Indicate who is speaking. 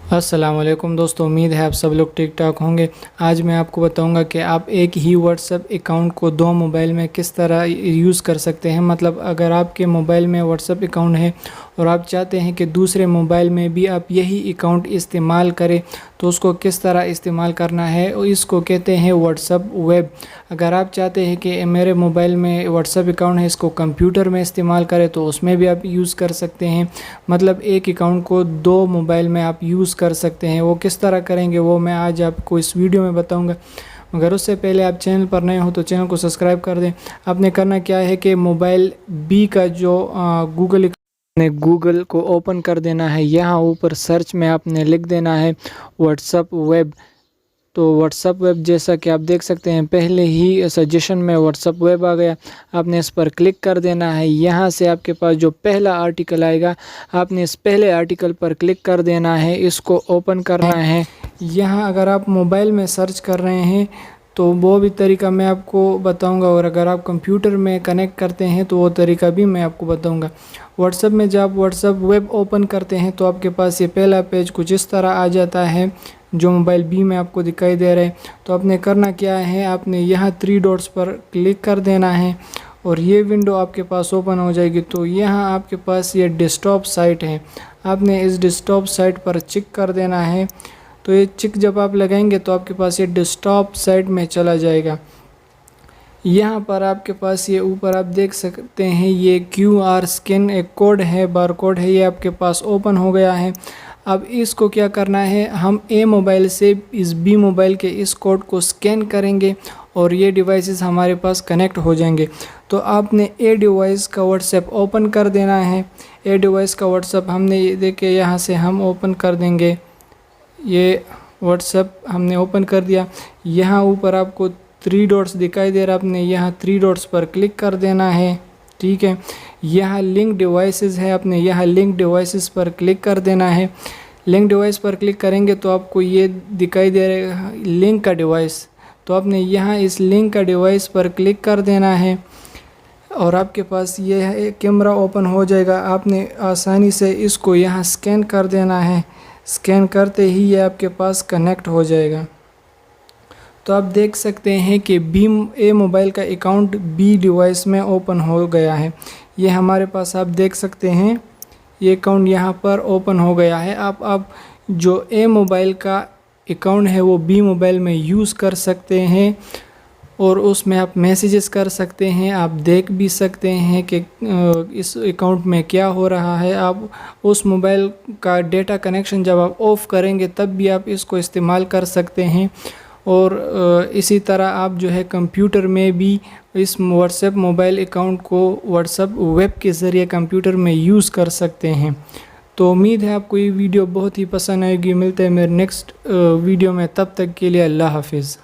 Speaker 1: अस्सलाम वालेकुम दोस्तों, उम्मीद है आप सब लोग ठीक ठाक होंगे। आज मैं आपको बताऊंगा कि आप एक ही व्हाट्सएप अकाउंट को दो मोबाइल में किस तरह यूज़ कर सकते हैं। मतलब अगर आपके मोबाइल में व्हाट्सएप अकाउंट है और आप चाहते हैं कि दूसरे मोबाइल में भी आप यही अकाउंट इस्तेमाल करें तो उसको किस तरह इस्तेमाल करना है, और इसको कहते हैं व्हाट्सएप वेब। अगर आप चाहते हैं कि मेरे मोबाइल में व्हाट्सएप अकाउंट है, इसको कंप्यूटर में इस्तेमाल करें तो उसमें भी आप यूज़ कर सकते हैं। मतलब एक अकाउंट को दो मोबाइल में आप यूज़ कर सकते हैं। वो किस तरह करेंगे वो मैं आज आपको इस वीडियो में बताऊंगा। मगर उससे पहले आप चैनल पर नए हो तो चैनल को सब्सक्राइब कर दें। आपने करना क्या है कि मोबाइल बी का जो गूगल को ओपन कर देना है। यहाँ ऊपर सर्च में आपने लिख देना है व्हाट्सएप वेब। तो व्हाट्सएप वेब जैसा कि आप देख सकते हैं पहले ही सजेशन में व्हाट्सएप वेब आ गया। आपने इस पर क्लिक कर देना है। यहाँ से आपके पास जो पहला आर्टिकल आएगा आपने इस पहले आर्टिकल पर क्लिक कर देना है, इसको ओपन करना है। यहाँ अगर आप मोबाइल में सर्च कर रहे हैं तो वो भी तरीका मैं आपको बताऊंगा, और अगर आप कंप्यूटर में कनेक्ट करते हैं तो वो तरीका भी मैं आपको बताऊंगा। व्हाट्सएप में जब आप व्हाट्सएप वेब ओपन करते हैं तो आपके पास ये पहला पेज कुछ इस तरह आ जाता है जो मोबाइल बी में आपको दिखाई दे रहा है। तो आपने करना क्या है, आपने यहाँ 3 डॉट्स पर क्लिक कर देना है और ये विंडो आपके पास ओपन हो जाएगी। तो यहाँ आपके पास ये डेस्कटॉप साइट है, आपने इस डेस्कटॉप साइट पर चिक कर देना है। तो ये चिक जब आप लगाएंगे तो आपके पास ये डेस्कटॉप साइट में चला जाएगा। यहाँ पर आपके पास ये ऊपर आप देख सकते हैं ये QR स्कैन एक कोड है, बार कोड है, ये आपके पास ओपन हो गया है। अब इसको क्या करना है, हम ए मोबाइल से इस बी मोबाइल के इस कोड को स्कैन करेंगे और ये डिवाइसेस हमारे पास कनेक्ट हो जाएंगे। तो आपने ए डिवाइस का व्हाट्सएप ओपन कर देना है। ए डिवाइस का व्हाट्सएप हमने ये देखे यहाँ से हम ओपन कर देंगे। ये व्हाट्सएप हमने ओपन कर दिया। यहाँ ऊपर आपको 3 डॉट्स दिखाई दे रहा है, आपने यहाँ 3 डॉट्स पर क्लिक कर देना है। ठीक है, यहाँ लिंक डिवाइसेस है, आपने यहाँ लिंक डिवाइसेस पर क्लिक कर देना है। लिंक डिवाइस पर क्लिक करेंगे तो आपको ये दिखाई दे रहा है लिंक का डिवाइस। तो आपने यहाँ इस लिंक का डिवाइस पर क्लिक कर देना है और आपके पास ये कैमरा ओपन हो जाएगा। आपने आसानी से इसको यहाँ स्कैन कर देना है। स्कैन करते ही ये आपके पास कनेक्ट हो जाएगा। तो आप देख सकते हैं कि ए मोबाइल का अकाउंट बी डिवाइस में ओपन हो गया है। ये हमारे पास आप देख सकते हैं ये अकाउंट यहाँ पर ओपन हो गया है। आप जो ए मोबाइल का अकाउंट है वो बी मोबाइल में यूज़ कर सकते हैं और उसमें आप मैसेजेस कर सकते हैं, आप देख भी सकते हैं कि इस अकाउंट में क्या हो रहा है। आप उस मोबाइल का डेटा कनेक्शन जब आप ऑफ़ करेंगे तब भी आप इसको इस्तेमाल कर सकते हैं। और इसी तरह आप जो है कंप्यूटर में भी इस व्हाट्सएप मोबाइल अकाउंट को व्हाट्सएप वेब के ज़रिए कंप्यूटर में यूज़ कर सकते हैं। तो उम्मीद है आपको ये वीडियो बहुत ही पसंद आएगी। मिलते हैं मेरे नेक्स्ट वीडियो में, तब तक के लिए अल्लाह हाफिज़।